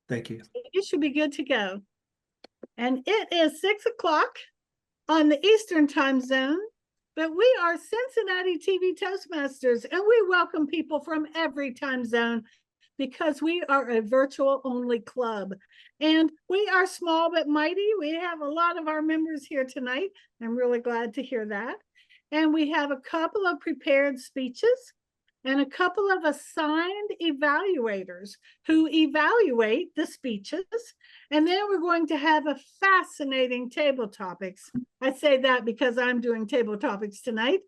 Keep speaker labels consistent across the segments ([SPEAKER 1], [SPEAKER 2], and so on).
[SPEAKER 1] Thank you.
[SPEAKER 2] You should be good to go. And it is 6 o'clock on the Eastern time zone, but we are Cincinnati TV Toastmasters, and we welcome people from every time zone because we are a virtual only club. And we are small but mighty. We have a lot of our members here tonight. I'm really glad to hear that. And we have a couple of prepared speeches and a couple of assigned evaluators who evaluate the speeches. And then we're going to have a fascinating table topics. I say that because I'm doing table topics tonight.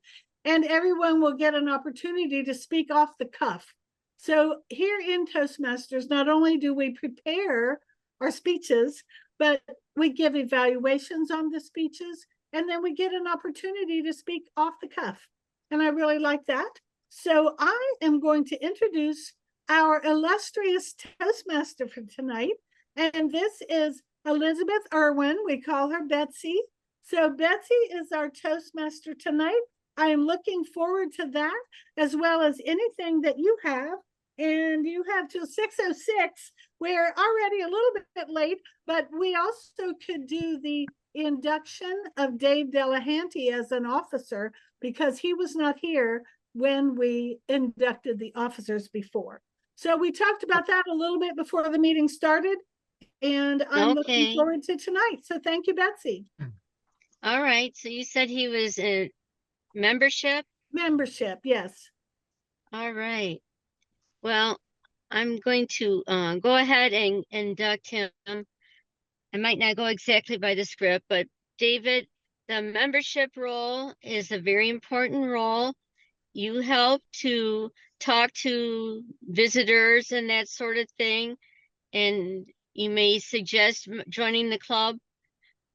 [SPEAKER 2] And everyone will get an opportunity to speak off the cuff. So here in Toastmasters, not only do we prepare our speeches, but we give evaluations on the speeches, and then we get an opportunity to speak off the cuff. And I really like that. So I am going to introduce our illustrious Toastmaster for tonight. And this is Elizabeth Irwin. We call her Betsy. So Betsy is our Toastmaster tonight. I am looking forward to that, as well as anything that you have. And you have till 6:06. We're already a little bit late, but we also could do the induction of Dave Delahanty as an officer because he was not here when we inducted the officers before. So we talked about that a little bit before the meeting started, and I'm looking forward to tonight. So thank you, Betsy.
[SPEAKER 3] All right. So you said he was a membership?
[SPEAKER 2] Membership, yes.
[SPEAKER 3] All right. Well, I'm going to go ahead and induct him. I might not go exactly by the script, but David, the membership role is a very important role. You help to talk to visitors and that sort of thing, and you may suggest joining the club,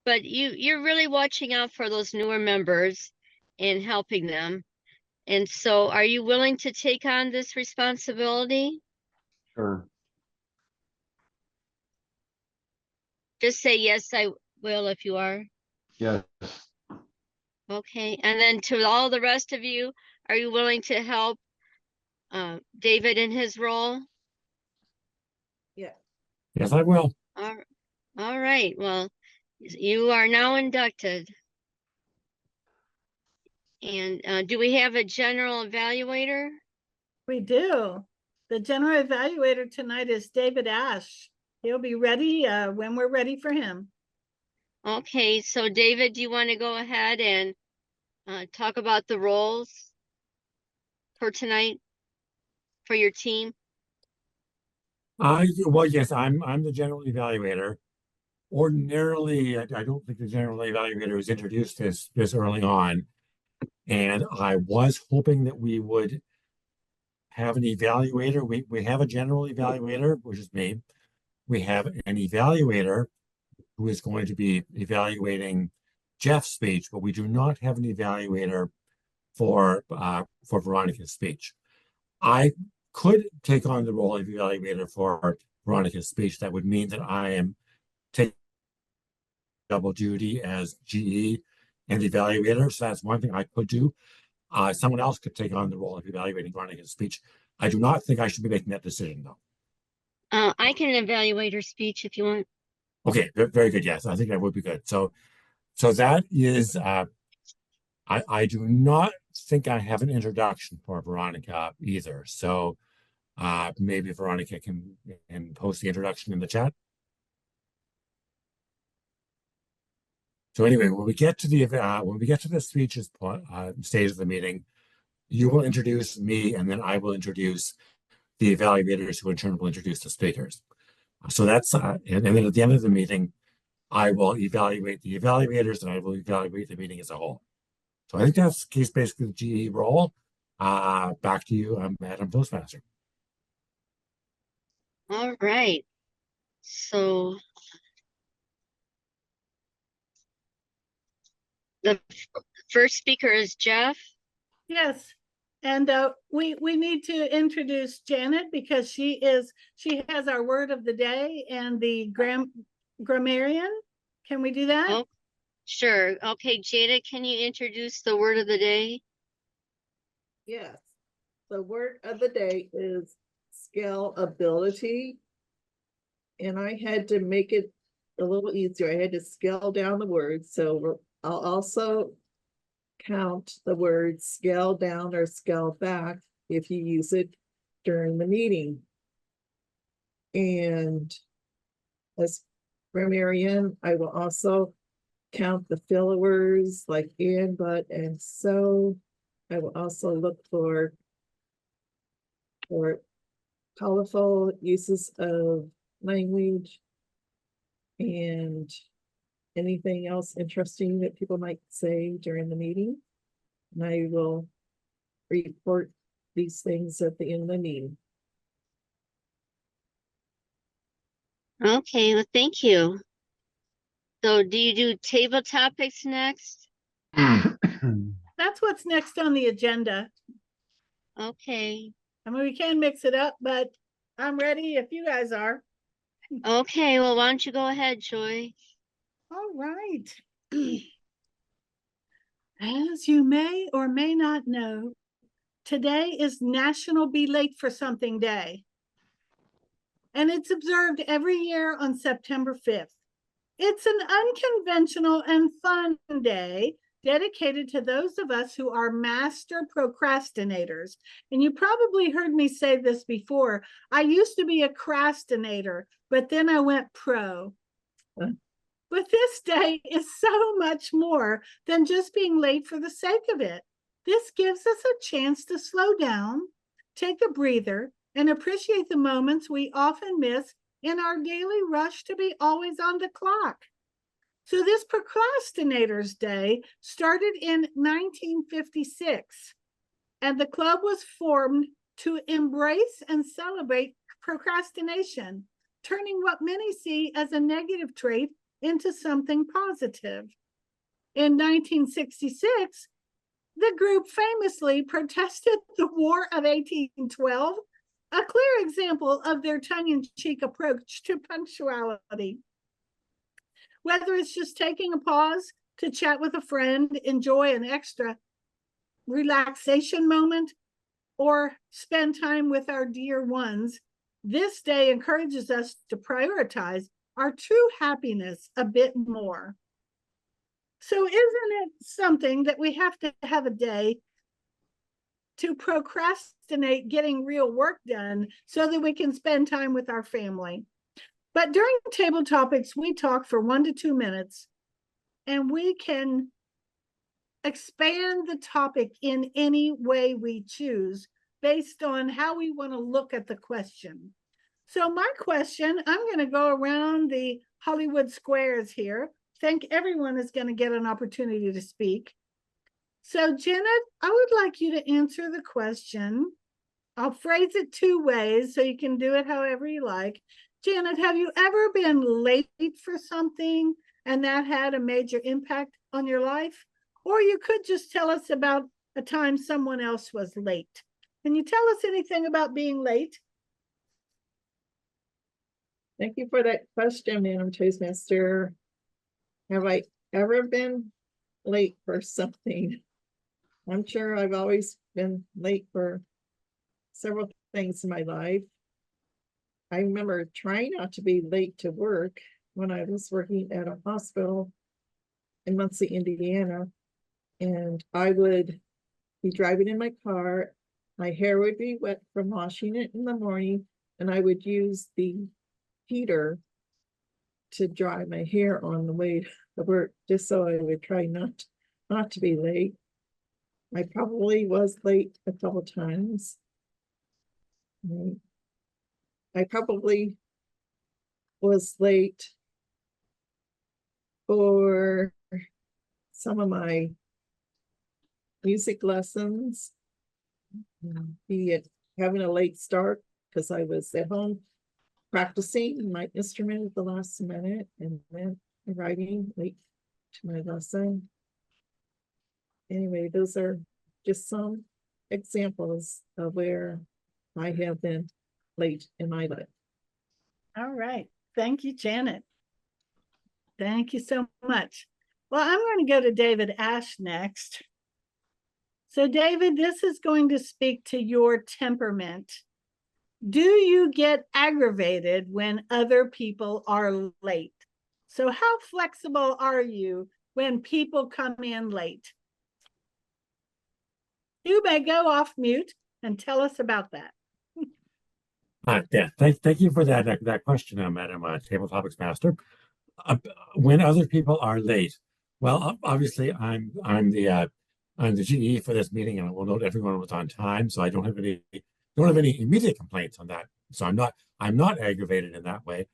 [SPEAKER 3] but you're really watching out for those newer members and helping them. And so are you willing to take on this responsibility?
[SPEAKER 1] Sure.
[SPEAKER 3] Just say, yes, I will, if you are.
[SPEAKER 1] Yes.
[SPEAKER 3] Okay. And then to all the rest of you, are you willing to help David in his role?
[SPEAKER 2] Yeah.
[SPEAKER 4] Yes, I will.
[SPEAKER 3] All right. Well, you are now inducted. And do we have a general evaluator?
[SPEAKER 2] We do. The general evaluator tonight is David Ash. He'll be ready when we're ready for him.
[SPEAKER 3] Okay, so David, do you want to go ahead and talk about the roles for tonight for your team?
[SPEAKER 4] Well, yes, I'm the general evaluator. Ordinarily, I don't think the general evaluator was introduced this early on. And I was hoping that we would have an evaluator. We have a general evaluator, which is me. We have an evaluator who is going to be evaluating Jeff's speech, but we do not have an evaluator for Veronica's speech. I could take on the role of evaluator for Veronica's speech. That would mean that I am taking double duty as GE and evaluator. So that's one thing I could do. Someone else could take on the role of evaluating Veronica's speech. I do not think I should be making that decision, though.
[SPEAKER 3] I can evaluate her speech if you want.
[SPEAKER 4] Okay, very good. Yes, I think that would be good. So that is, I do not think I have an introduction for Veronica either. So maybe Veronica can post the introduction in the chat. So anyway, when we get to the speeches stage of the meeting, you will introduce me, and then I will introduce the evaluators, who in turn will introduce the speakers. So that's and then at the end of the meeting, I will evaluate the evaluators, and I will evaluate the meeting as a whole. So I think that's basically the GE role. Back to you, Madam Toastmaster.
[SPEAKER 3] All right. So the first speaker is Jeff.
[SPEAKER 2] Yes. And we need to introduce Janet because she has our word of the day and the grammarian. Can we do that?
[SPEAKER 3] Oh, sure. Okay, Jada, can you introduce the word of the day?
[SPEAKER 5] Yes. The word of the day is scalability. and I had to make it a little easier. I had to scale down the words. So I'll also count the words scale down or scale back if you use it during the meeting. And as for Marianne, I will also count the filler words like and, but, and so. I will also look for colorful uses of language and anything else interesting that people might say during the meeting. And I will report these things at the end of the meeting.
[SPEAKER 3] Okay, well, thank you. So do you do table topics next?
[SPEAKER 2] That's what's next on the agenda.
[SPEAKER 3] Okay,
[SPEAKER 2] I mean, we can mix it up, but I'm ready if you guys are.
[SPEAKER 3] okay, well, why don't you go ahead, Joy?
[SPEAKER 2] All right. As you may or may not know, today is National Be Late for Something Day. And it's observed every year on September 5th. It's an unconventional and fun day dedicated to those of us who are master procrastinators. And you probably heard me say this before. I used to be a crastinator, but then I went pro. But this day is so much more than just being late for the sake of it. This gives us a chance to slow down, take a breather, and appreciate the moments we often miss in our daily rush to be always on the clock. So this Procrastinators Day started in 1956, and the club was formed to embrace and celebrate procrastination, turning what many see as a negative trait into something positive. In 1966, the group famously protested the War of 1812, a clear example of their tongue-in-cheek approach to punctuality. Whether it's just taking a pause to chat with a friend, enjoy an extra relaxation moment, or spend time with our dear ones, this day encourages us to prioritize our true happiness a bit more. So isn't it something that we have to have a day to procrastinate getting real work done so that we can spend time with our family? But during table topics, we talk for 1 to 2 minutes, and we can expand the topic in any way we choose based on how we want to look at the question. So my question, I'm going to go around the Hollywood squares here. I think everyone is going to get an opportunity to speak. So Janet, I would like you to answer the question. I'll phrase it 2 ways so you can do it however you like. Janet, have you ever been late for something and that had a major impact on your life? Or you could just tell us about a time someone else was late. Can you tell us anything about being late?
[SPEAKER 5] Thank you for that question, Madam Toastmaster. Have I ever been late for something? I'm sure I've always been late for several things in my life. I remember trying not to be late to work when I was working at a hospital in Muncie, Indiana. And I would be driving in my car. My hair would be wet from washing it in the morning, and I would use the heater to dry my hair on the way to work, just so I would try not to be late. I probably was late a couple times. I probably was late for some of my music lessons, be it having a late start because I was at home practicing my instrument at the last minute and then arriving late to my lesson. Anyway, those are just some examples of where I have been late in my life.
[SPEAKER 2] All right. Thank you, Janet. Thank you so much. Well, I'm going to go to David Ash next. So David, this is going to speak to your temperament. Do you get aggravated when other people are late? So how flexible are you when people come in late? You may go off mute and tell us about that.
[SPEAKER 4] Yeah, thank you for that question, Madam Table Topics Master. When other people are late, well, obviously I'm the GE for this meeting, and I will note everyone was on time, so I don't have any immediate complaints on that. So I'm not aggravated in that way.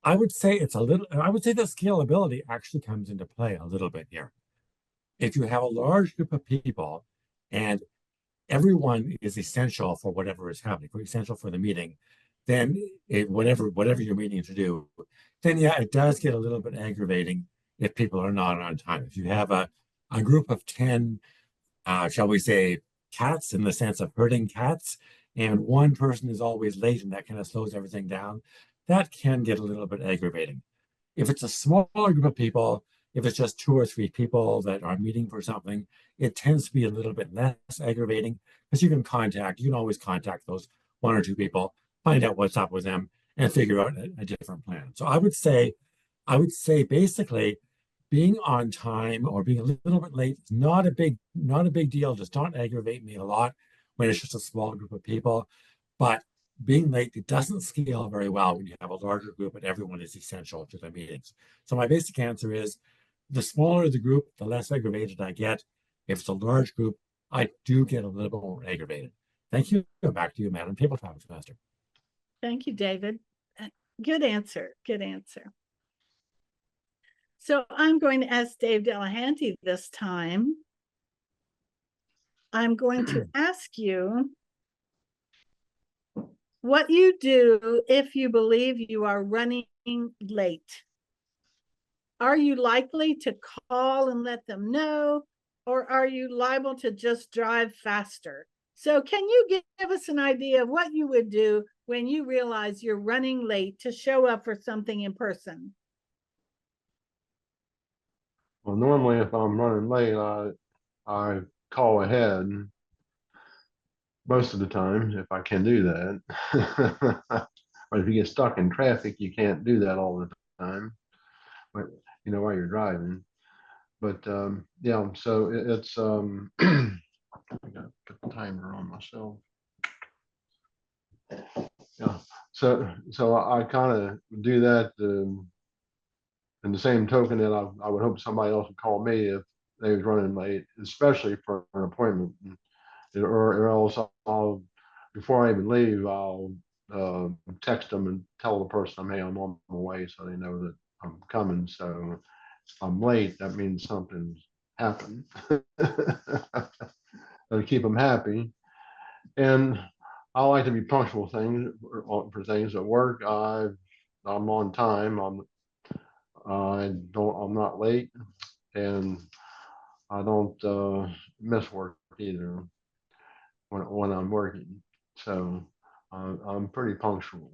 [SPEAKER 4] I would say the scalability actually comes into play a little bit here. If you have a large group of people and everyone is essential for whatever is happening, essential for the meeting, then whatever you're meeting to do, then yeah, it does get a little bit aggravating if people are not on time. If you have a group of 10, shall we say, cats in the sense of herding cats, and one person is always late and that kind of slows everything down, that can get a little bit aggravating. If it's a smaller group of people, if it's just 2 or 3 people that are meeting for something, it tends to be a little bit less aggravating because you can always contact those 1 or 2 people, find out what's up with them, and figure out a different plan. So I would say basically being on time or being a little bit late is not a big deal. Does not aggravate me a lot when it's just a small group of people. But being late, it doesn't scale very well when you have a larger group and everyone is essential to the meetings. So my basic answer is the smaller the group, the less aggravated I get. If it's a large group, I do get a little bit more aggravated. Thank you. Back to you, Madam Table Topics Master.
[SPEAKER 2] Thank you, David. Good answer. Good answer. So I'm going to ask Dave Delahanty this time. I'm going to ask you what you do if you believe you are running late. Are you likely to call and let them know, or are you liable to just drive faster? So can you give us an idea of what you would do when you realize you're running late to show up for something in person?
[SPEAKER 1] Well, normally if I'm running late, I call ahead most of the time if I can do that. But if you get stuck in traffic, you can't do that all the time. But while you're driving. But yeah, so it's I gotta put the timer on myself. Yeah, so I kind of do that. In the same token that I would hope somebody else would call me if they was running late, especially for an appointment, or else before I even leave, I'll text them and tell the person hey, I'm on my way, so they know that I'm coming. So if I'm late, that means something's happened. To keep them happy. And I like to be punctual for things at work. I'm on time. I'm not late, and I don't miss work either when I'm working. So I'm pretty punctual,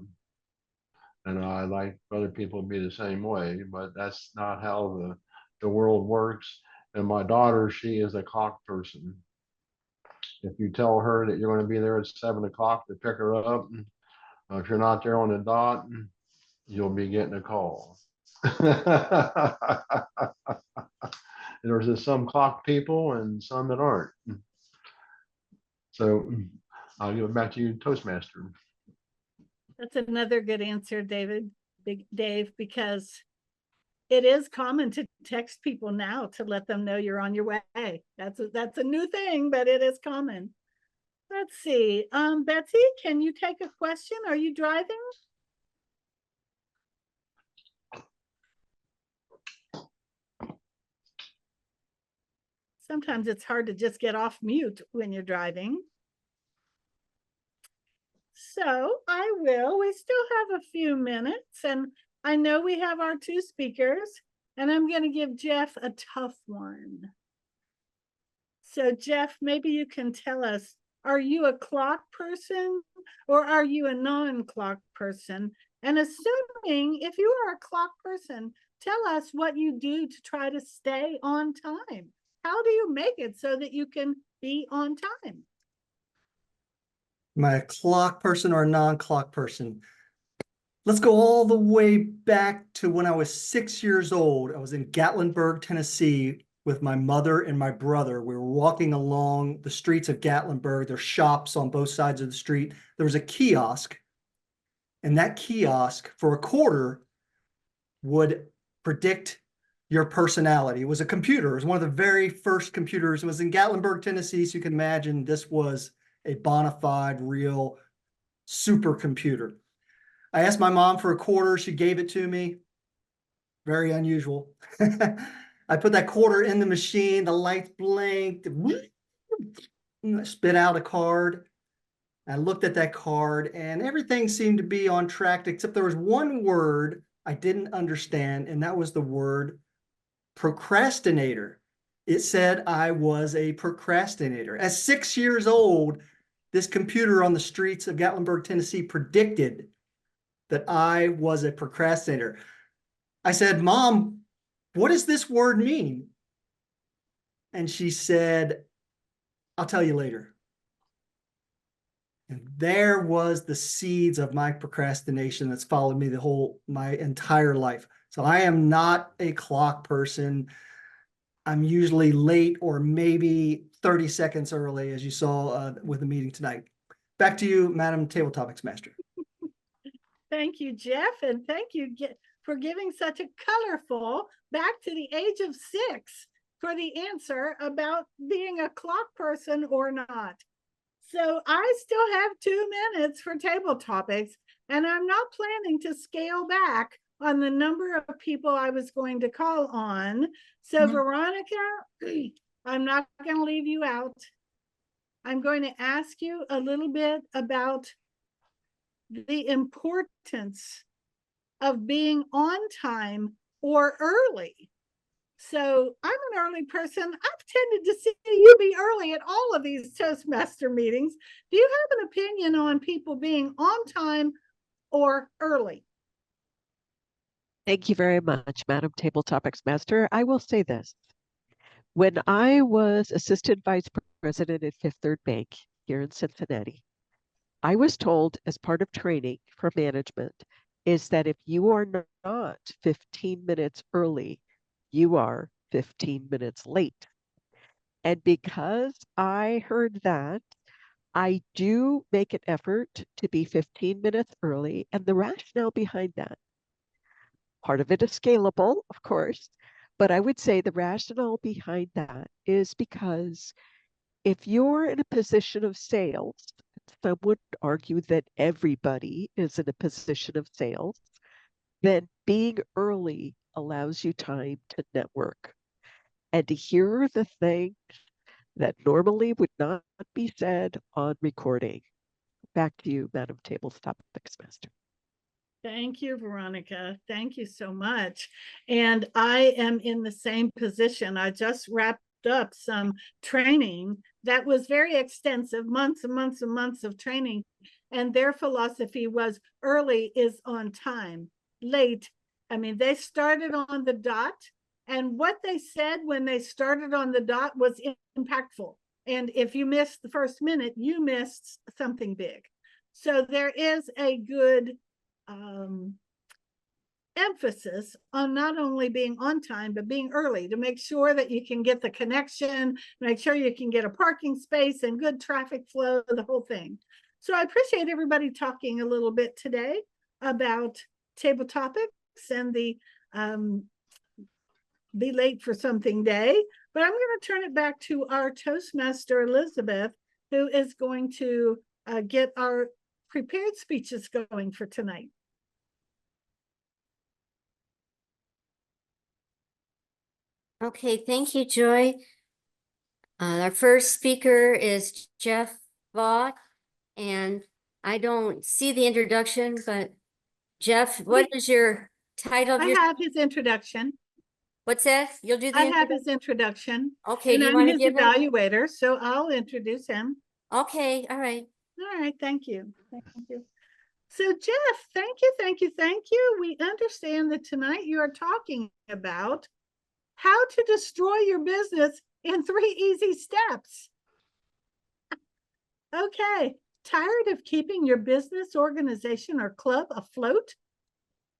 [SPEAKER 1] and I like other people to be the same way. But that's not how the world works. And my daughter, she is a clock person. If you tell her that you're going to be there at 7 o'clock to pick her up, if you're not there on the dot, you'll be getting a call. There's just some clock people and some that aren't. So I'll give it back to you, Toastmaster.
[SPEAKER 2] That's another good answer, Dave, because it is common to text people now to let them know you're on your way. That's a new thing, but it is common. Let's see. Betsy, can you take a question? Are you driving? Sometimes it's hard to just get off mute when you're driving. So I will. We still have a few minutes, and I know we have our 2 speakers, and I'm going to give Jeff a tough one. So Jeff, maybe you can tell us, are you a clock person or are you a non-clock person? And assuming if you are a clock person, tell us what you do to try to stay on time. How do you make it so that you can be on time?
[SPEAKER 6] Am I a clock person or a non-clock person? Let's go all the way back to when I was 6 years old. I was in Gatlinburg, Tennessee with my mother and my brother. We were walking along the streets of Gatlinburg. There's shops on both sides of the street. There was a kiosk, and that kiosk for a quarter would predict your personality. It was a computer. It was one of the very first computers. It was in Gatlinburg, Tennessee. So you can imagine this was a bona fide, real supercomputer. I asked my mom for a quarter. She gave it to me. Very unusual. I put that quarter in the machine. The lights blinked. Spit out a card. I looked at that card and everything seemed to be on track, except there was one word I didn't understand, and that was the word procrastinator. It said I was a procrastinator. At 6 years old, this computer on the streets of Gatlinburg, Tennessee predicted that I was a procrastinator. I said, Mom, what does this word mean? And she said, I'll tell you later. And there was the seeds of my procrastination that's followed me my entire life. So I am not a clock person. I'm usually late or maybe 30 seconds early, as you saw with the meeting tonight. Back to you, Madam Table Topics Master.
[SPEAKER 2] Thank you, Jeff, and thank you for giving such a colorful back to the age of 6 for the answer about being a clock person or not. So I still have 2 minutes for table topics, and I'm not planning to scale back on the number of people I was going to call on. So Veronica, I'm not going to leave you out. I'm going to ask you a little bit about the importance of being on time or early. So I'm an early person. I've tended to see you be early at all of these Toastmaster meetings. Do you have an opinion on people being on time or early?
[SPEAKER 7] Thank you very much, Madam Table Topics Master. I will say this. When I was Assistant Vice President at Fifth Third Bank here in Cincinnati, I was told as part of training for management is that if you are not 15 minutes early, you are 15 minutes late. And because I heard that, I do make an effort to be 15 minutes early, and the rationale behind that. Part of it is scalable, of course, but I would say the rationale behind that is because if you're in a position of sales, some would argue that everybody is in a position of sales, then being early allows you time to network and to hear the things that normally would not be said on recording. Back to you, Madam Table Topics Master.
[SPEAKER 2] Thank you, Veronica. Thank you so much. And I am in the same position. I just wrapped up some training that was very extensive, months and months and months of training. And their philosophy was early is on time, late. I mean, they started on the dot, and what they said when they started on the dot was impactful. And if you missed the first minute, you missed something big. So there is a good emphasis on not only being on time, but being early to make sure that you can get the connection, make sure you can get a parking space and good traffic flow, the whole thing. So I appreciate everybody talking a little bit today about table topics and the be late for something day, but I'm going to turn it back to our Toastmaster, Elizabeth, who is going to get our prepared speeches going for tonight.
[SPEAKER 8] Okay, thank you, Joy. Our first speaker is Jeff Vaught, and I don't see the introduction, but Jeff, what is your title of
[SPEAKER 2] I
[SPEAKER 8] your?
[SPEAKER 2] have his introduction.
[SPEAKER 8] What's that? You'll do the
[SPEAKER 2] I have his introduction.
[SPEAKER 8] Okay,
[SPEAKER 2] and
[SPEAKER 8] do you
[SPEAKER 2] I'm
[SPEAKER 8] want to
[SPEAKER 2] his
[SPEAKER 8] give it?
[SPEAKER 2] evaluator, so I'll introduce him.
[SPEAKER 8] Okay, all right.
[SPEAKER 2] All right, thank you. Thank you. So Jeff, thank you. We understand that tonight you are talking about how to destroy your business in 3 easy steps. Okay, Tired of keeping your business, organization, or club afloat?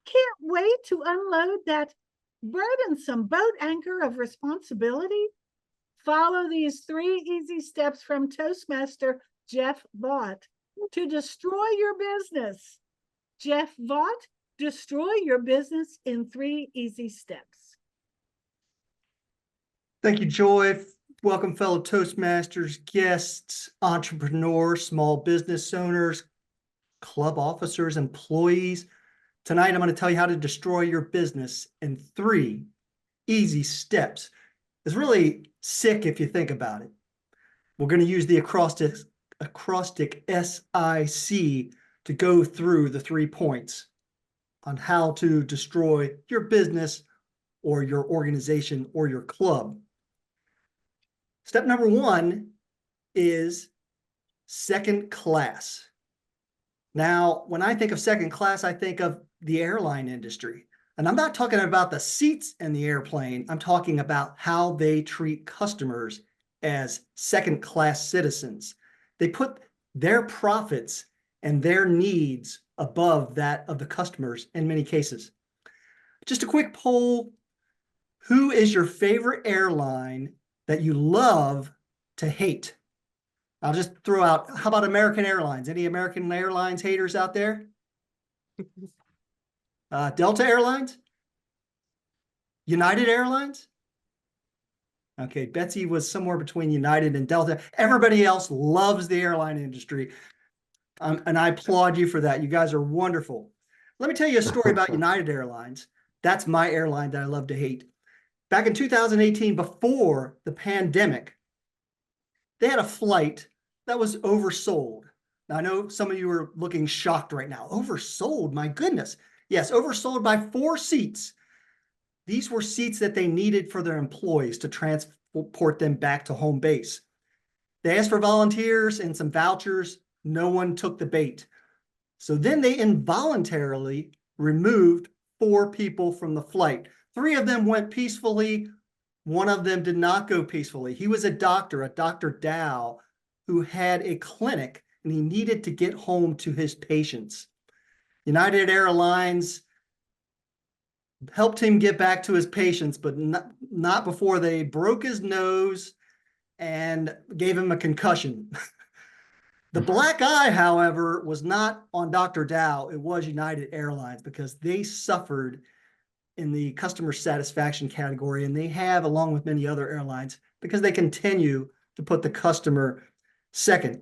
[SPEAKER 2] Can't wait to unload that burdensome boat anchor of responsibility? Follow these 3 easy steps from Toastmaster Jeff Vaught to destroy your business. Jeff Vaught, destroy your business in 3 easy steps.
[SPEAKER 6] Thank you, Joy. Welcome, fellow Toastmasters, guests, entrepreneurs, small business owners, club officers, employees. Tonight, I'm going to tell you how to destroy your business in 3 easy steps. It's really sick if you think about it. We're going to use the acrostic SIC to go through the 3 points on how to destroy your business or your organization or your club. Step number 1 is second class. Now, when I think of second class, I think of the airline industry. And I'm not talking about the seats in the airplane. I'm talking about how they treat customers as second class citizens. They put their profits and their needs above that of the customers in many cases. Just a quick poll. Who is your favorite airline that you love to hate? I'll just throw out, how about American Airlines? Any American Airlines haters out there? Delta Airlines? United Airlines? Okay, Betsy was somewhere between United and Delta. Everybody else loves the airline industry. And I applaud you for that. You guys are wonderful. Let me tell you a story about United Airlines. That's my airline that I love to hate. Back in 2018, before the pandemic, they had a flight that was oversold. Now, I know some of you are looking shocked right now. Oversold, my goodness. Yes, oversold by 4 seats. These were seats that they needed for their employees to transport them back to home base. They asked for volunteers and some vouchers. No one took the bait. So then they involuntarily removed 4 people from the flight. 3 of them went peacefully. 1 of them did not go peacefully. He was a Dr. Dow, who had a clinic, and he needed to get home to his patients. United Airlines helped him get back to his patients, but not before they broke his nose and gave him a concussion. The black eye, however, was not on Dr. Dow. It was United Airlines, because they suffered in the customer satisfaction category, and they have, along with many other airlines, because they continue to put the customer second.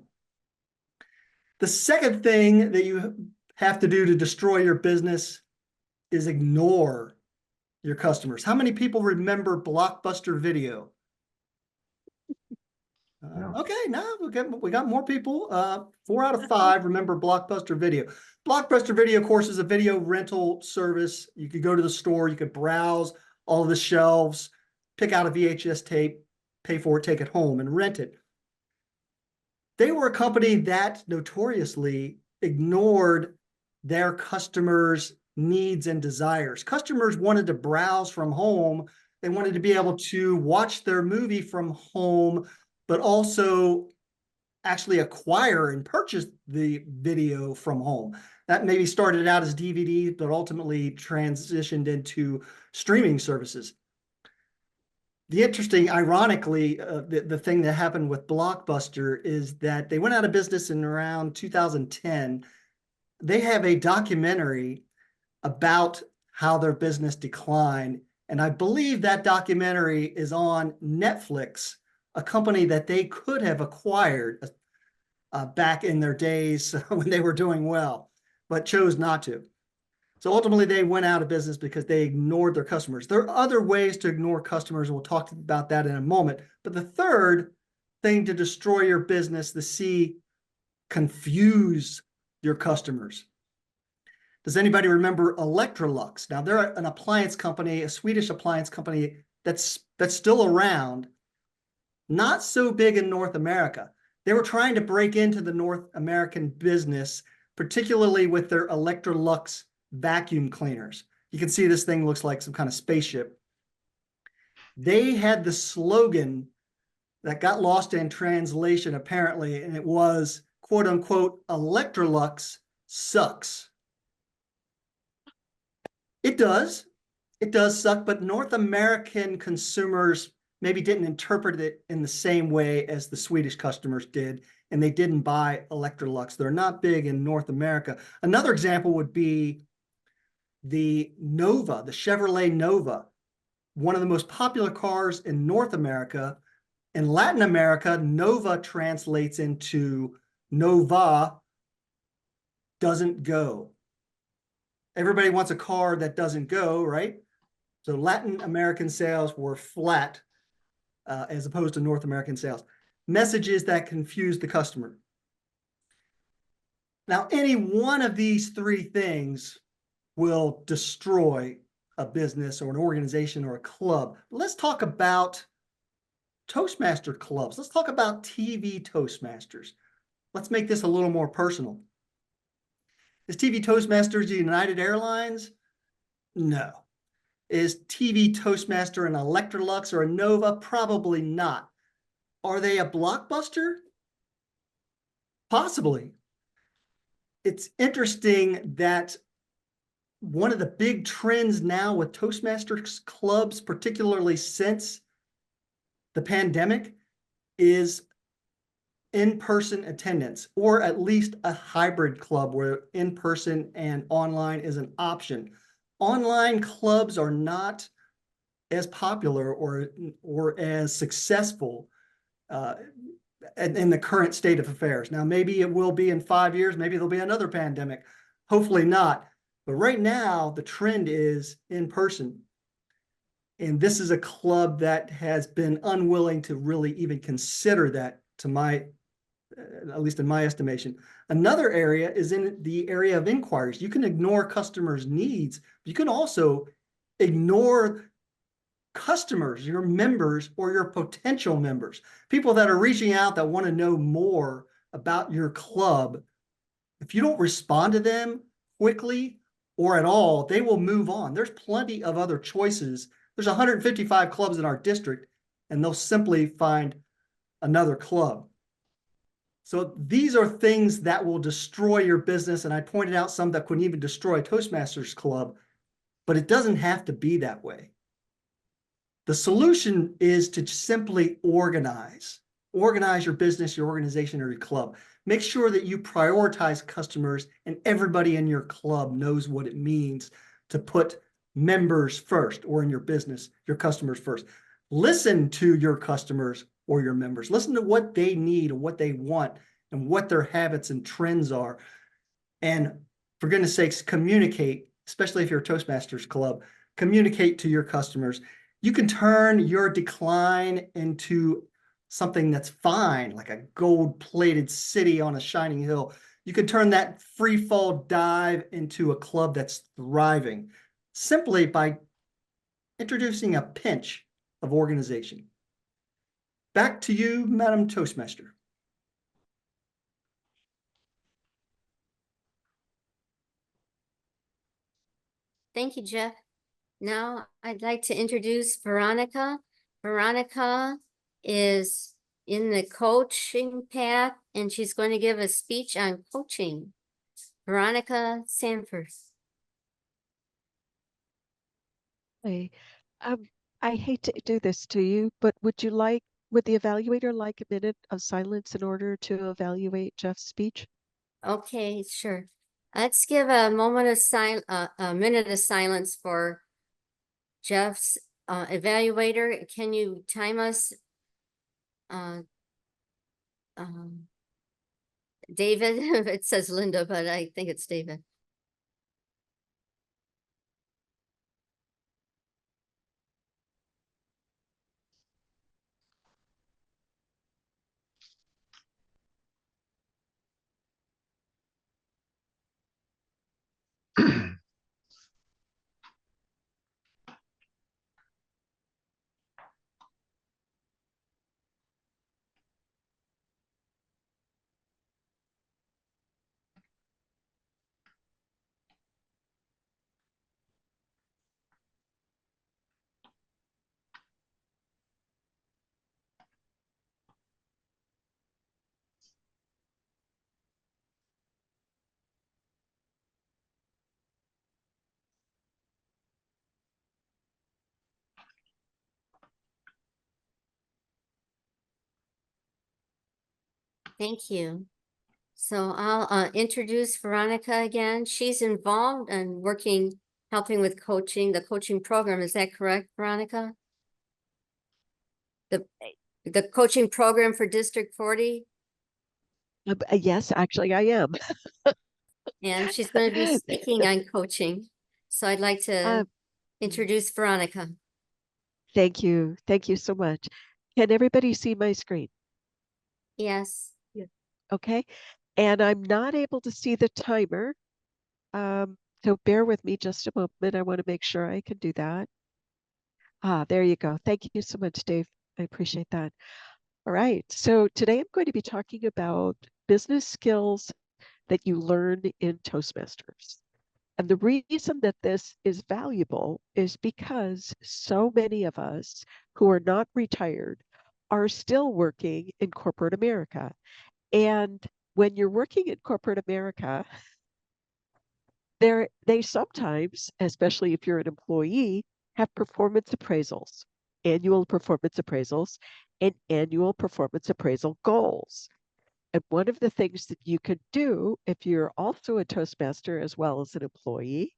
[SPEAKER 6] The second thing that you have to do to destroy your business is ignore your customers. How many people remember Blockbuster Video? Okay, now we got more people. 4 out of 5 remember Blockbuster Video. Blockbuster Video, of course, is a video rental service. You could go to the store, you could browse all of the shelves, pick out a VHS tape, pay for it, take it home, and rent it. They were a company that notoriously ignored their customers' needs and desires. Customers wanted to browse from home. They wanted to be able to watch their movie from home, but also actually acquire and purchase the video from home. That maybe started out as DVD, but ultimately transitioned into streaming services. The interesting, ironically, the thing that happened with Blockbuster is that they went out of business in around 2010. They have a documentary about how their business declined. And I believe that documentary is on Netflix, a company that they could have acquired back in their days when they were doing well, but chose not to. So ultimately, they went out of business because they ignored their customers. There are other ways to ignore customers, and we'll talk about that in a moment. But the third thing to destroy your business, the C, confuse your customers. Does anybody remember Electrolux? Now, they're an appliance company, a Swedish appliance company that's still around, not so big in North America. They were trying to break into the North American business, particularly with their Electrolux vacuum cleaners. You can see this thing looks like some kind of spaceship. They had the slogan that got lost in translation, apparently, and it was, quote unquote Electrolux sucks. It does. It does suck, but North American consumers maybe didn't interpret it in the same way as the Swedish customers did, and they didn't buy Electrolux. They're not big in North America. Another example would be the Nova, the Chevrolet Nova, one of the most popular cars in North America. In Latin America, Nova translates into Nova, doesn't go. Everybody wants a car that doesn't go, right? So Latin American sales were flat as opposed to North American sales. Messages that confuse the customer. Now, any one of these three things will destroy a business or an organization or a club. Let's talk about Toastmaster clubs. Let's talk about TV Toastmasters. Let's make this a little more personal. Is TV Toastmasters United Airlines? No. Is TV Toastmaster an Electrolux or a Nova? Probably not. Are they a Blockbuster? Possibly. It's interesting that one of the big trends now with Toastmasters clubs, particularly since the pandemic, is in-person attendance, or at least a hybrid club where in-person and online is an option. Online clubs are not as popular or as successful in the current state of affairs. Now, maybe it will be in 5 years, maybe there'll be another pandemic, hopefully not. But right now, the trend is in person. And this is a club that has been unwilling to really even consider that, to my, at least in my estimation. Another area is in the area of inquiries. You can ignore customers' needs. You can also ignore customers, your members, or your potential members, people that are reaching out that want to know more about your club. If you don't respond to them quickly or at all, they will move on. There's plenty of other choices. There's 155 clubs in our district, and they'll simply find another club. So these are things that will destroy your business. And I pointed out some that couldn't even destroy a Toastmasters club, but it doesn't have to be that way. The solution is to simply organize your business, your organization, or your club. Make sure that you prioritize customers and everybody in your club knows what it means to put members first, or in your business, your customers first. Listen to your customers or your members. Listen to what they need and what they want and what their habits and trends are. And for goodness sakes, communicate, especially if you're a Toastmasters club, communicate to your customers. You can turn your decline into something that's fine, like a gold-plated city on a shining hill. You can turn that free fall dive into a club that's thriving simply by introducing a pinch of organization. Back to you, Madam Toastmaster.
[SPEAKER 8] Thank you, Jeff. Now I'd like to introduce Veronica. Veronica is in the coaching path, and she's going to give a speech on coaching. Veronica Sanford.
[SPEAKER 7] Hey, I hate to do this to you, but would the evaluator like a minute of silence in order to evaluate Jeff's speech?
[SPEAKER 8] Okay, sure. Let's give a moment of a minute of silence for Jeff's evaluator. Can you time us? David, it says Linda, but I think it's David. Thank you. So I'll introduce Veronica again. She's involved and helping with coaching, the coaching program. Is that correct, Veronica? The coaching program for District 40,
[SPEAKER 7] Yes, actually, I am.
[SPEAKER 8] and she's going to be speaking on coaching. So I'd like
[SPEAKER 7] Uh,
[SPEAKER 8] to introduce Veronica.
[SPEAKER 7] Thank you. Thank you so much. Can everybody see my screen?
[SPEAKER 8] Yes.
[SPEAKER 7] Okay. And I'm not able to see the timer. So bear with me just a moment. I want to make sure I can do that. There you go. Thank you so much, Dave. I appreciate that. All right. So today I'm going to be talking about business skills that you learn in Toastmasters. And the reason that this is valuable is because so many of us who are not retired are still working in corporate America. And when you're working in corporate America, they sometimes, especially if you're an employee, have performance appraisals, annual performance appraisals, and annual performance appraisal goals. And one of the things that you could do if you're also a Toastmaster as well as an employee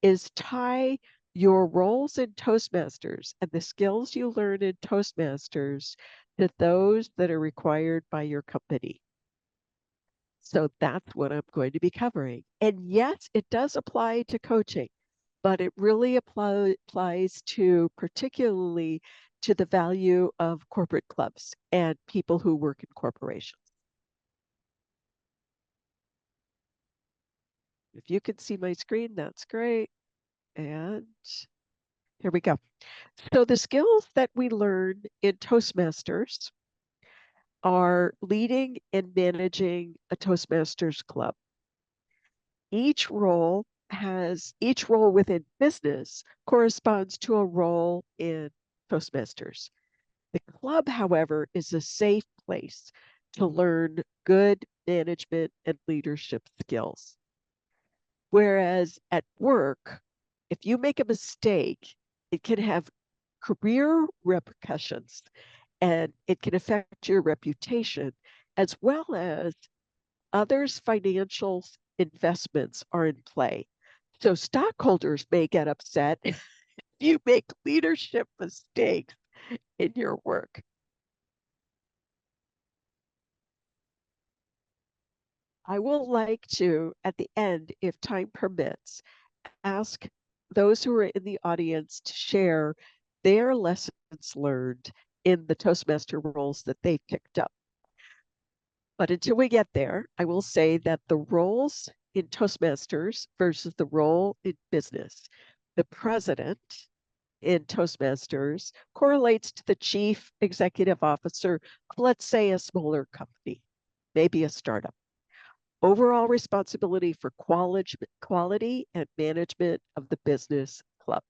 [SPEAKER 7] is tie your roles in Toastmasters and the skills you learn in Toastmasters to those that are required by your company. So that's what I'm going to be covering. And yes, it does apply to coaching, but it really applies to particularly to the value of corporate clubs and people who work in corporations. If you can see my screen, that's great. And here we go. So the skills that we learn in Toastmasters are leading and managing a Toastmasters club. Each role within business corresponds to a role in Toastmasters. The club, however, is a safe place to learn good management and leadership skills. Whereas at work, if you make a mistake, it can have career repercussions and it can affect your reputation as well as others' financial investments are in play. So stockholders may get upset if you make leadership mistakes in your work. I will like to, at the end, if time permits, ask those who are in the audience to share their lessons learned in the Toastmaster roles that they picked up. But until we get there, I will say that the roles in Toastmasters versus the role in business, the president in Toastmasters correlates to the chief executive officer of, let's say, a smaller company, maybe a startup. Overall responsibility for quality and management of the business club.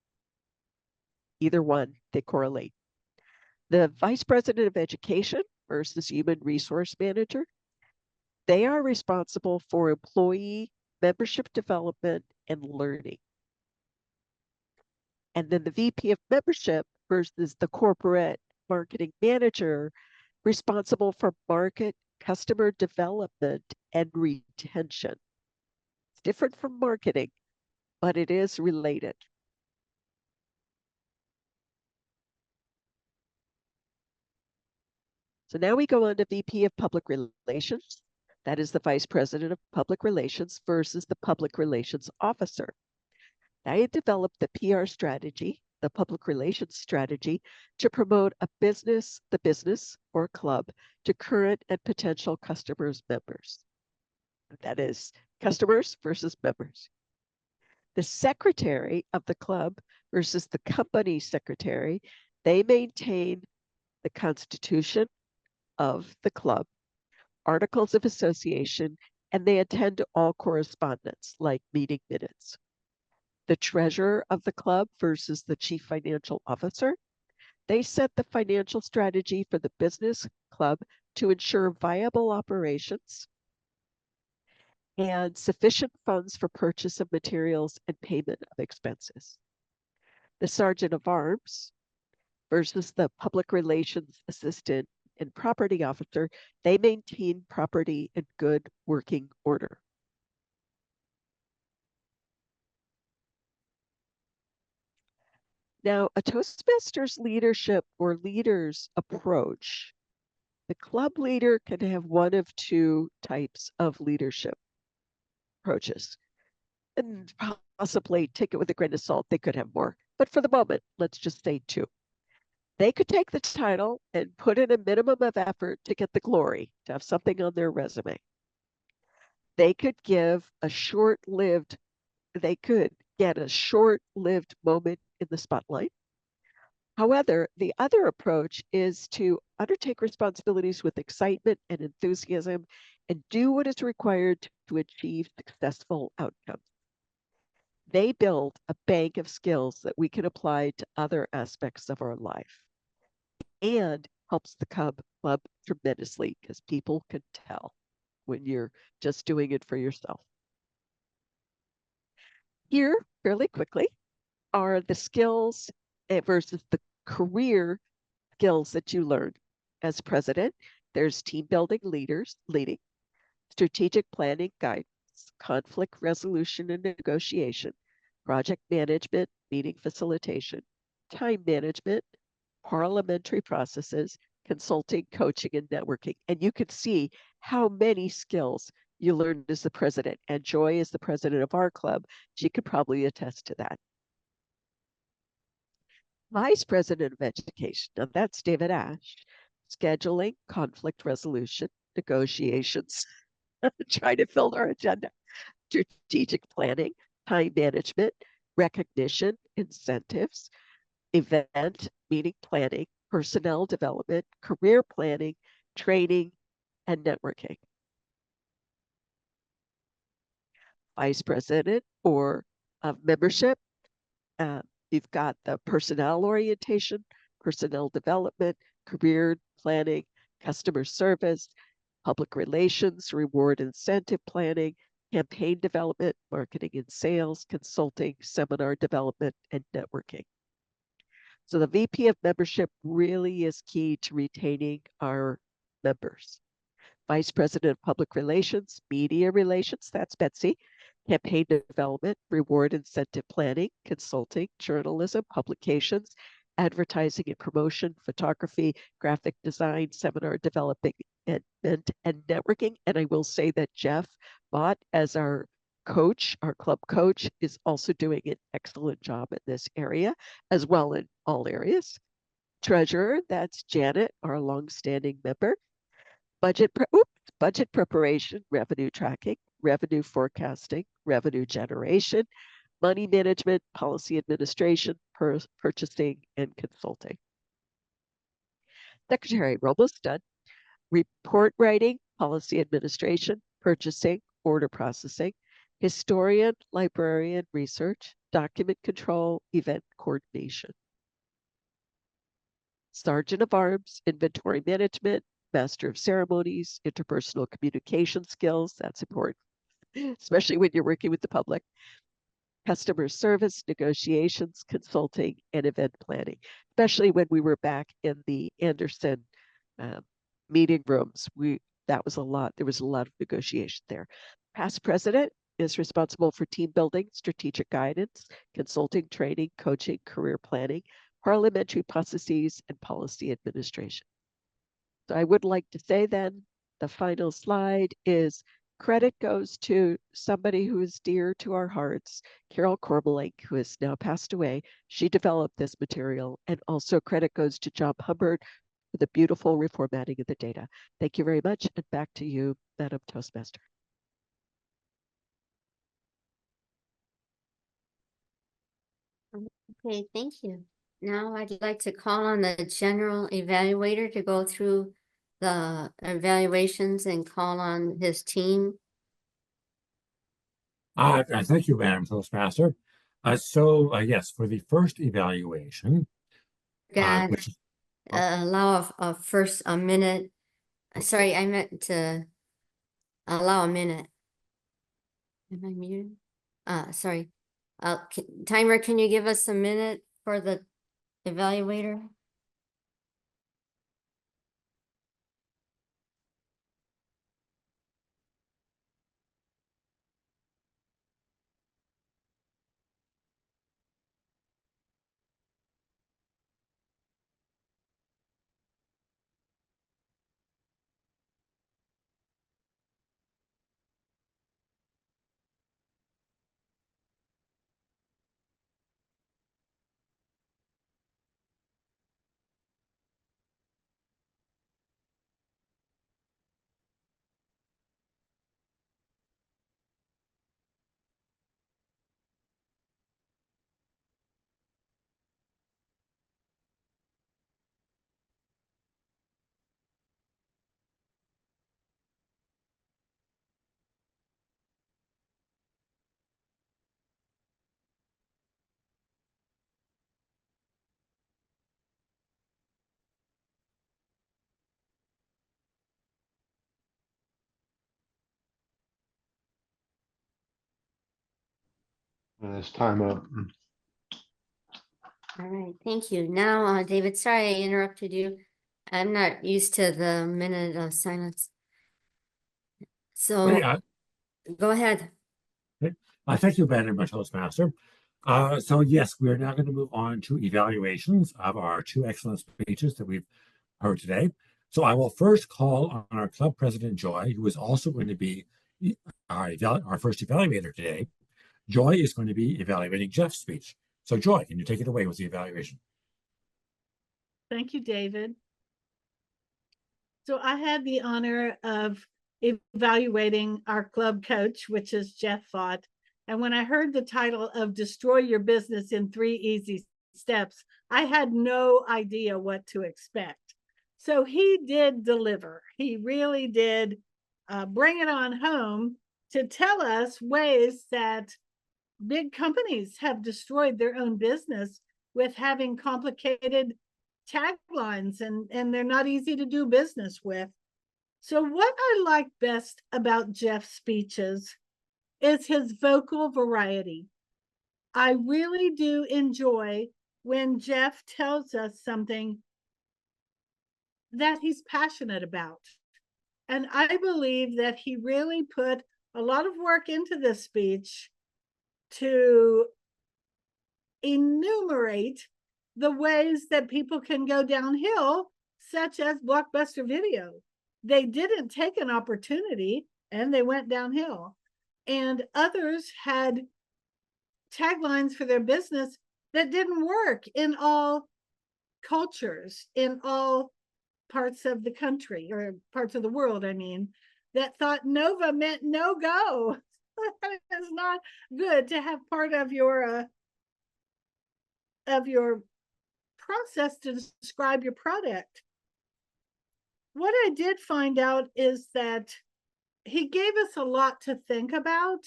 [SPEAKER 7] Either one, they correlate. The vice president of education versus human resource manager, they are responsible for employee membership development and learning. And then the VP of membership versus the corporate marketing manager, responsible for market customer development and retention. It's different from marketing, but it is related. So now we go on to VP of Public Relations. That is the Vice President of Public Relations versus the Public Relations Officer. They develop the PR strategy, the public relations strategy, to promote the business or club to current and potential customers, members. That is customers versus members. The secretary of the club versus the company secretary, they maintain the constitution of the club, articles of association, and they attend to all correspondence like meeting minutes. The treasurer of the club versus the chief financial officer, they set the financial strategy for the business club to ensure viable operations and sufficient funds for purchase of materials and payment of expenses. The sergeant of arms versus the public relations assistant and property officer, they maintain property in good working order. Now, a Toastmasters leadership or leader's approach, the club leader can have one of two types of leadership approaches. And possibly take it with a grain of salt, they could have more. But for the moment, let's just say two. They could take the title and put in a minimum of effort to get the glory, to have something on their resume. They could give a short-lived, they could get a short-lived moment in the spotlight. However, the other approach is to undertake responsibilities with excitement and enthusiasm and do what is required to achieve successful outcomes. They build a bank of skills that we can apply to other aspects of our life and helps the club tremendously because people can tell when you're just doing it for yourself. Here, fairly quickly, are the skills versus the career skills that you learned. As president, there's team building, leading, strategic planning, guidance, conflict resolution and negotiation, project management, meeting facilitation, time management, parliamentary processes, consulting, coaching, and networking. And you can see how many skills you learned as the president. And Joy is the president of our club. She could probably attest to that. Vice President of Education, now that's David Ash, scheduling, conflict resolution, negotiations, trying to fill our agenda, strategic planning, time management, recognition, incentives, event, meeting planning, personnel development, career planning, training, and networking. Vice President or of membership, you've got the personnel orientation, personnel development, career planning, customer service, public relations, reward incentive planning, campaign development, marketing and sales, consulting, seminar development, and networking. So the VP of membership really is key to retaining our members. Vice President of Public Relations, Media Relations, that's Betsy, campaign development, reward incentive planning, consulting, journalism, publications, advertising and promotion, photography, graphic design, seminar developing, and networking. And I will say that Jeff Vaught, as our coach, our club coach, is also doing an excellent job in this area, as well in all areas. Treasurer, that's Janet, our longstanding member. Budget preparation, revenue tracking, revenue forecasting, revenue generation, money management, policy administration, purchasing, and consulting. Secretary, we're almost done. Report writing, policy administration, purchasing, order processing, historian, librarian, research, document control, event coordination. Sergeant of Arms, inventory management, master of ceremonies, interpersonal communication skills, that's important, especially when you're working with the public, customer service, negotiations, consulting, and event planning, especially when we were back in the Anderson meeting rooms. That was a lot. There was a lot of negotiation there. Past president is responsible for team building, strategic guidance, consulting, training, coaching, career planning, parliamentary processes, and policy administration. So I would like to say then, the final slide is credit goes to somebody who is dear to our hearts, Carol Cormelink, who has now passed away. She developed this material, and also credit goes to John Hubbard for the beautiful reformatting of the data. Thank you very much, and back to you, Madam Toastmaster.
[SPEAKER 8] Okay, thank you. Now I'd like to call on the general evaluator to go through the evaluations and call on his team.
[SPEAKER 4] Thank you, Madam Toastmaster. Yes, for the first evaluation,
[SPEAKER 8] God,
[SPEAKER 4] which
[SPEAKER 8] allow a minute. Sorry, I meant to allow a minute. Am I muted? Sorry. Timer, can you give us a minute for the evaluator?
[SPEAKER 1] And it's time up.
[SPEAKER 8] All right, thank you. Now, David, sorry I interrupted you. I'm not used to the minute of silence. So
[SPEAKER 4] Okay,
[SPEAKER 8] go ahead.
[SPEAKER 4] thank you very much, Toastmaster. So yes, we're now going to move on to evaluations of our two excellent speeches that we've heard today. So I will first call on our club president, Joy, who is also going to be our first evaluator today. Joy is going to be evaluating Jeff's speech. So Joy, can you take it away with the evaluation?
[SPEAKER 2] Thank you, David. So I had the honor of evaluating our club coach, which is Jeff Vaught. And when I heard the title of Destroy Your Business in 3 Easy Steps, I had no idea what to expect. So he did deliver. He really did bring it on home to tell us ways that big companies have destroyed their own business with having complicated taglines and they're not easy to do business with. So what I like best about Jeff's speeches is his vocal variety. I really do enjoy when Jeff tells us something that he's passionate about. And I believe that he really put a lot of work into this speech to enumerate the ways that people can go downhill, such as Blockbuster Video. They didn't take an opportunity and they went downhill. And others had taglines for their business that didn't work in all cultures, in all parts of the country or parts of the world, I mean, that thought Nova meant no go. It's not good to have part of your process to describe your product. What I did find out is that he gave us a lot to think about.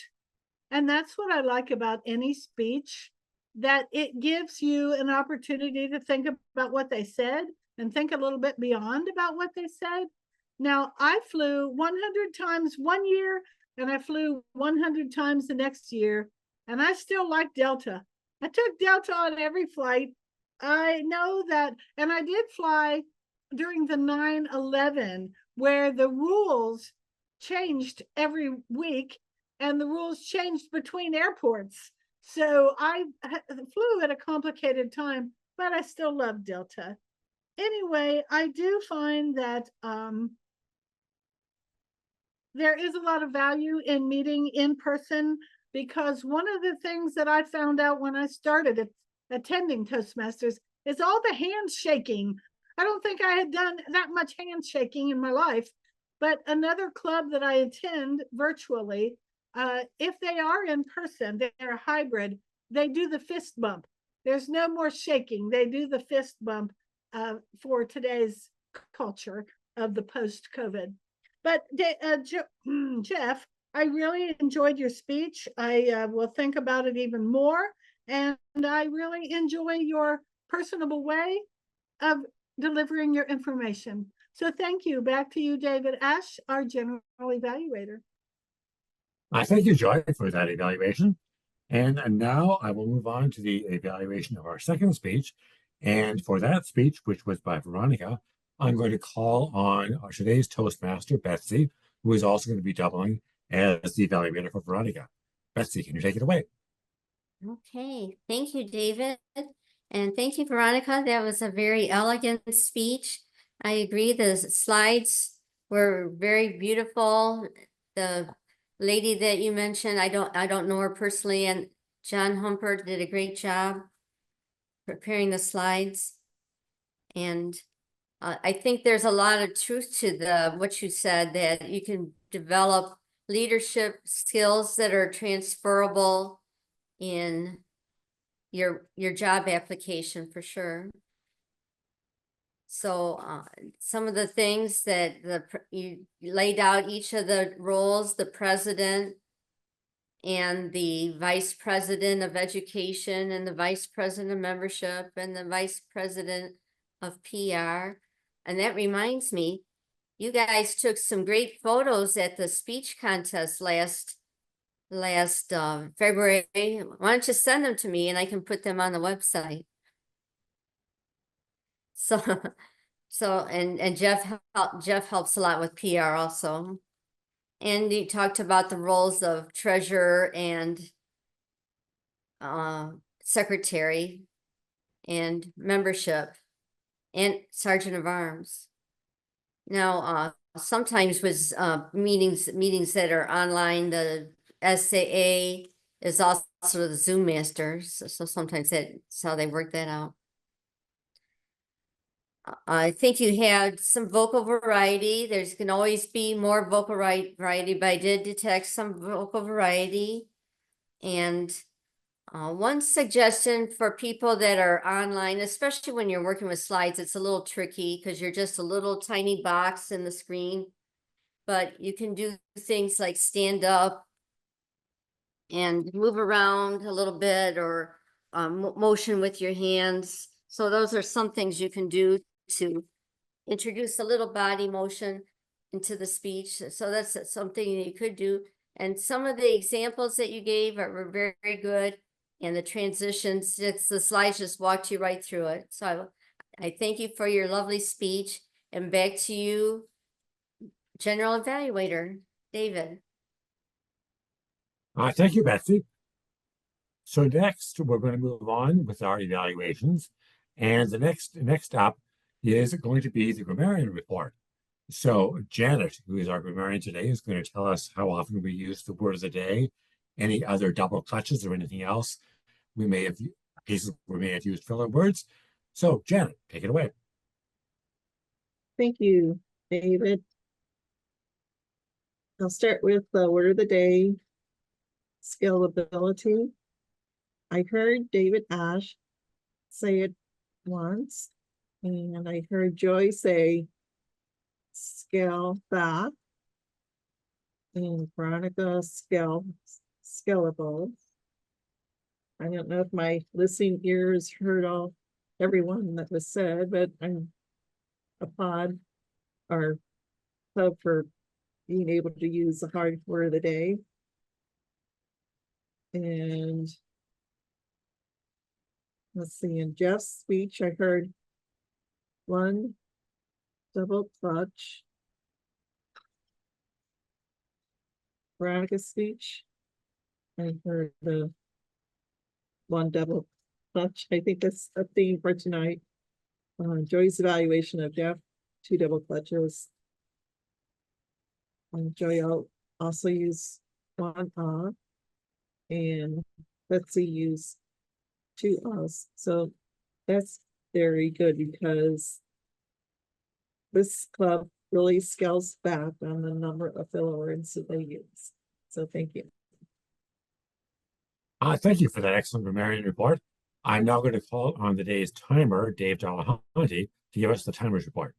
[SPEAKER 2] And that's what I like about any speech, that it gives you an opportunity to think about what they said and think a little bit beyond about what they said. Now, I flew 100 times one year and I flew 100 times the next year, and I still like Delta. I took Delta on every flight. I know that, and I did fly during the 9/11, where the rules changed every week and the rules changed between airports. So I flew at a complicated time, but I still love Delta. Anyway, I do find that there is a lot of value in meeting in person, because one of the things that I found out when I started attending Toastmasters is all the handshaking. I don't think I had done that much handshaking in my life, but another club that I attend virtually, if they are in person, they're a hybrid, they do the fist bump. There's no more shaking. They do the fist bump for today's culture of the post-COVID. But Jeff, I really enjoyed your speech. I will think about it even more. And I really enjoy your personable way of delivering your information. So thank you. Back to you, David Ash, our general evaluator.
[SPEAKER 4] Thank you, Joy, for that evaluation. And now I will move on to the evaluation of our second speech. And for that speech, which was by Veronica, I'm going to call on today's Toastmaster, Betsy, who is also going to be doubling as the evaluator for Veronica. Betsy, can you take it away?
[SPEAKER 8] Okay, thank you, David. And thank you, Veronica. That was a very elegant speech. I agree, the slides were very beautiful. The lady that you mentioned, I don't know her personally, and John Humpert did a great job preparing the slides. And I think there's a lot of truth to what you said, that you can develop leadership skills that are transferable in your job application for sure. So some of the things that you laid out, each of the roles, the president and the vice president of education and the vice president of membership and the vice president of PR. And that reminds me, you guys took some great photos at the speech contest last last February. Why don't you send them to me and I can put them on the website? So, and Jeff helps a lot with PR also. And you talked about the roles of treasurer and secretary and membership and sergeant of arms. Now, sometimes with meetings that are online, the SAA is also the Zoom master. So sometimes that's how they work that out. I think you had some vocal variety. There's can always be more vocal variety, but I did detect some vocal variety. And one suggestion for people that are online, especially when you're working with slides, it's a little tricky because you're just a little tiny box in the screen. But you can do things like stand up and move around a little bit, or motion with your hands. So those are some things you can do to introduce a little body motion into the speech. So that's something that you could do. And some of the examples that you gave were very, very good. And the transitions, the slides just walked you right through it. So I thank you for your lovely speech. And back to you, General Evaluator, David.
[SPEAKER 4] Thank you, Betsy. So next, we're going to move on with our evaluations. And the next up is going to be the grammarian report. So Janet, who is our grammarian today, is going to tell us how often we use the word of the day, any other double clutches or anything else we may have, cases we may have used filler words. So Janet, take it away.
[SPEAKER 5] Thank you, David. I'll start with the word of the day, scalability. I heard David Ash say it once, and I heard Joy say scale that, and Veronica scalable. I don't know if my listening ears heard everyone that was said, but I'm applaud our club for being able to use the hard word of the day. And let's see, in Jeff's speech, I heard one double clutch. Veronica's speech, I heard the one double clutch. I think that's a theme for tonight. Joy's evaluation of Jeff, 2 double clutches. And Joy also use 1 and Betsy use 2 So that's very good because this club really scales back on the number of filler words that they use. So thank you.
[SPEAKER 4] Thank you for that excellent grammarian report. I'm now going to call on the day's timer, Dave Delahanty, to give us the timer's report.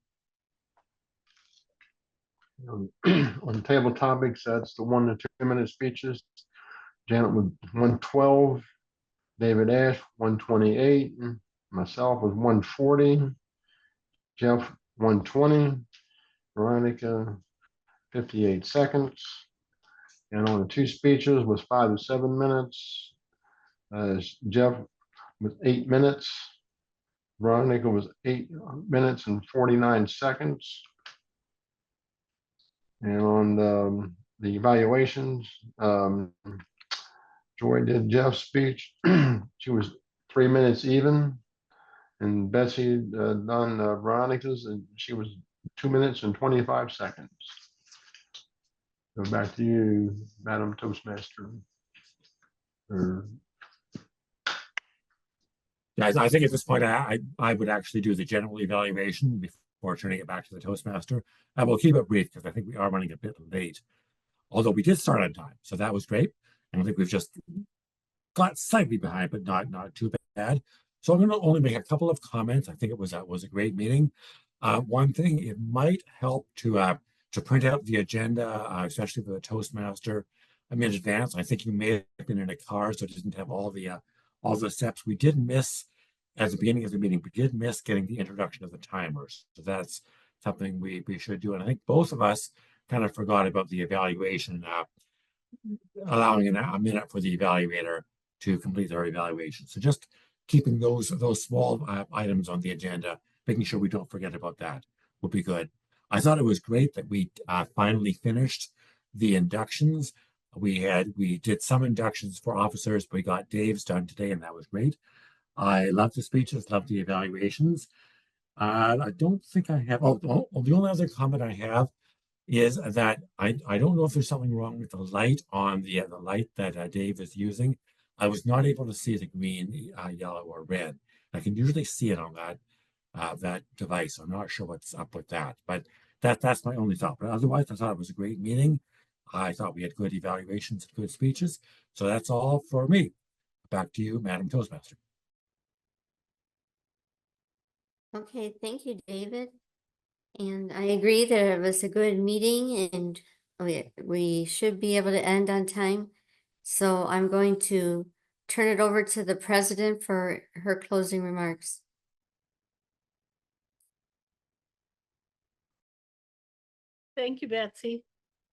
[SPEAKER 1] On table topics, that's the 1 to 2 minute speeches. Janet with 112, David Ash 128, myself was 140, Jeff 120, Veronica 58 seconds. And on the 2 speeches was 5 to 7 minutes. Jeff with 8 minutes. Veronica was 8 minutes and 49 seconds. And on the evaluations, Joy did Jeff's speech. She was 3 minutes even. And Betsy done Veronica's, and she was 2 minutes and 25 seconds. Go back to you, Madam Toastmaster.
[SPEAKER 4] Guys, I think at this point, I would actually do the general evaluation before turning it back to the Toastmaster. I will keep it brief because I think we are running a bit late. Although we did start on time, so that was great. And I think we've just got slightly behind, but not too bad. So I'm going to only make a couple of comments. I think it was a great meeting. One thing, it might help to print out the agenda, especially for the Toastmaster, in advance. I think you may have been in a car, so it didn't have all the steps. We did miss at the beginning of the meeting. We did miss getting the introduction of the timers, so that's something we should do. And I think both of us kind of forgot about the evaluation allowing a minute for the evaluator to complete their evaluation. So just keeping those small items on the agenda, making sure we don't forget about that would be good. I thought it was great that we finally finished the inductions. We did some inductions for officers, but we got Dave's done today, and that was great. I love the speeches, love the evaluations. I don't think I have. The only other comment I have is that I don't know if there's something wrong with the light on the light that Dave is using. I was not able to see the green, yellow, or red. I can usually see it on that device. I'm not sure what's up with that, but that's my only thought. But otherwise, I thought it was a great meeting. I thought we had good evaluations and good speeches. So that's all for me. Back to you, Madam Toastmaster.
[SPEAKER 8] Okay, thank you, David. And I agree that it was a good meeting and we should be able to end on time. So I'm going to turn it over to the president for her closing remarks.
[SPEAKER 2] Thank you, Betsy.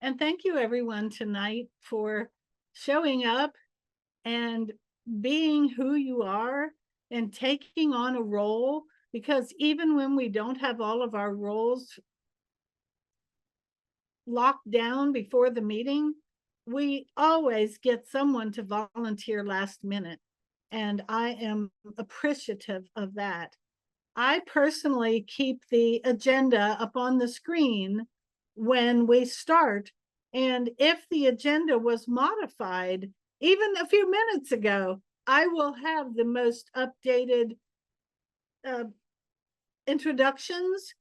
[SPEAKER 2] And thank you everyone tonight for showing up and being who you are and taking on a role, because even when we don't have all of our roles locked down before the meeting, we always get someone to volunteer last minute. And I am appreciative of that. I personally keep the agenda up on the screen when we start. And if the agenda was modified, even a few minutes ago, I will have the most updated introductions.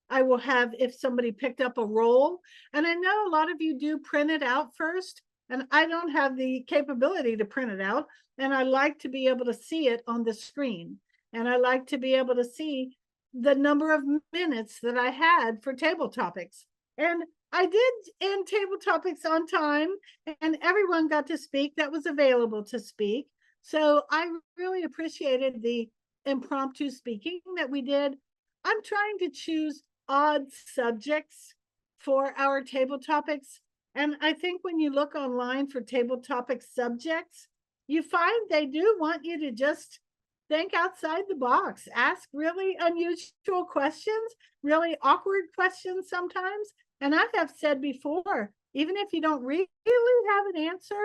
[SPEAKER 2] I will have if somebody picked up a role. And I know a lot of you do print it out first, and I don't have the capability to print it out. And I like to be able to see it on the screen. And I like to be able to see the number of minutes that I had for table topics. And I did end table topics on time, and everyone got to speak that was available to speak. So I really appreciated the impromptu speaking that we did. I'm trying to choose odd subjects for our table topics. And I think when you look online for table topic subjects, you find they do want you to just think outside the box, ask really unusual questions, really awkward questions sometimes. And I have said before, even if you don't really have an answer,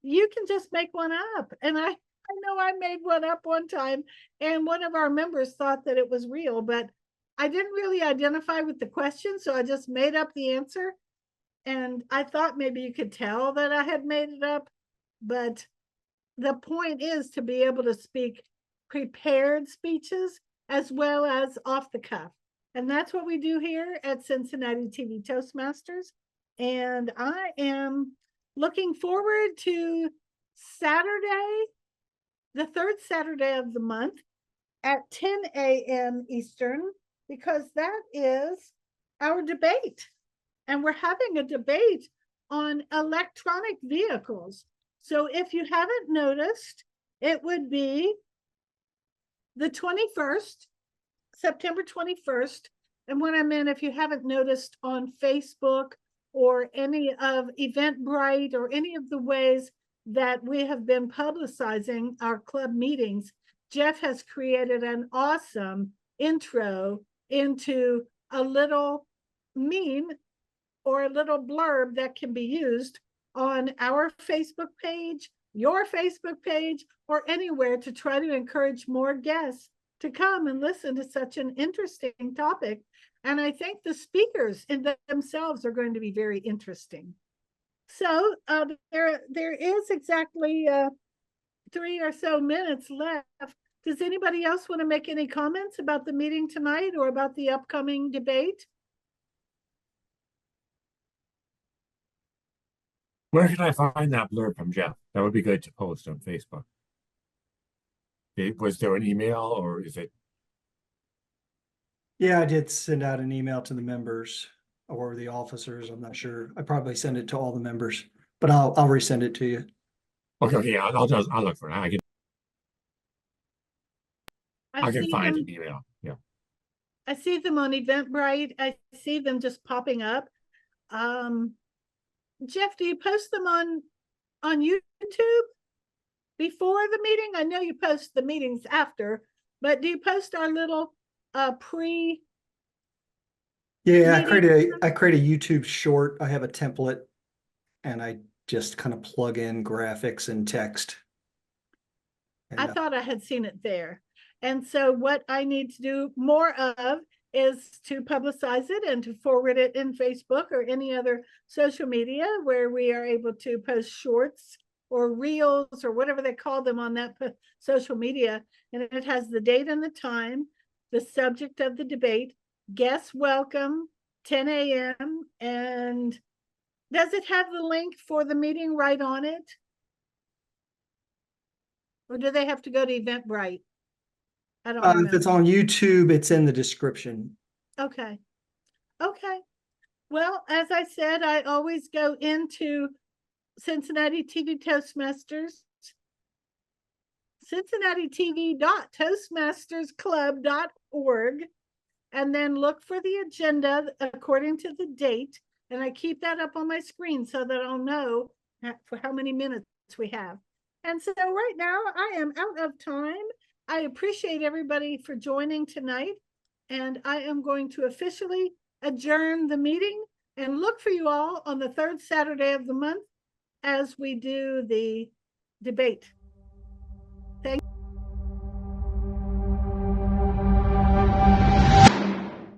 [SPEAKER 2] you can just make one up. And I know I made one up one time, and one of our members thought that it was real, but I didn't really identify with the question, so I just made up the answer. And I thought maybe you could tell that I had made it up, but the point is to be able to speak prepared speeches as well as off the cuff. And that's what we do here at Cincinnati TV Toastmasters. And I am looking forward to Saturday, the third Saturday of the month at 10 a.m. Eastern, because that is our debate. And we're having a debate on electronic vehicles. So if you haven't noticed, it would be the 21st, September 21st. And what I meant, if you haven't noticed on Facebook or any of Eventbrite or any of the ways that we have been publicizing our club meetings, Jeff has created an awesome intro into a little meme or a little blurb that can be used on our Facebook page, your Facebook page, or anywhere to try to encourage more guests to come and listen to such an interesting topic. And I think the speakers in themselves are going to be very interesting. So there is exactly 3 or so minutes left. Does anybody else want to make any comments about the meeting tonight or about the upcoming debate?
[SPEAKER 4] Where can I find that blurb from Jeff? That would be good to post on Facebook. Was there an email or is it?
[SPEAKER 6] Yeah, I did send out an email to the members or the officers. I'm not sure. I probably sent it to all the members, but I'll resend it to you.
[SPEAKER 4] Okay, yeah, I'll look for it. I can find an email. Yeah.
[SPEAKER 2] I see them on Eventbrite. I see them just popping up. Jeff, do you post them on on YouTube before the meeting? I know you post the meetings after, but do you post our little pre?
[SPEAKER 6] Yeah, I
[SPEAKER 2] meeting?
[SPEAKER 6] create a YouTube short. I have a template and I just kind of plug in graphics and text.
[SPEAKER 2] I thought I had seen it there. And so what I need to do more of is to publicize it and to forward it in Facebook or any other social media where we are able to post shorts or reels or whatever they call them on that social media. And it has the date and the time, the subject of the debate, guests welcome, 10 a.m. And does it have the link for the meeting right on it? Or do they have to go to Eventbrite? I don't remember.
[SPEAKER 6] If it's on YouTube, it's in the description.
[SPEAKER 2] Okay. Okay. Well, as I said, I always go into Cincinnati TV Toastmasters, cincinnatitv.toastmastersclub.org, and then look for the agenda according to the date. And I keep that up on my screen so that I'll know for how many minutes we have. And so right now I am out of time. I appreciate everybody for joining tonight. And I am going to officially adjourn the meeting and look for you all on the third Saturday of the month as we do the debate. Thank you.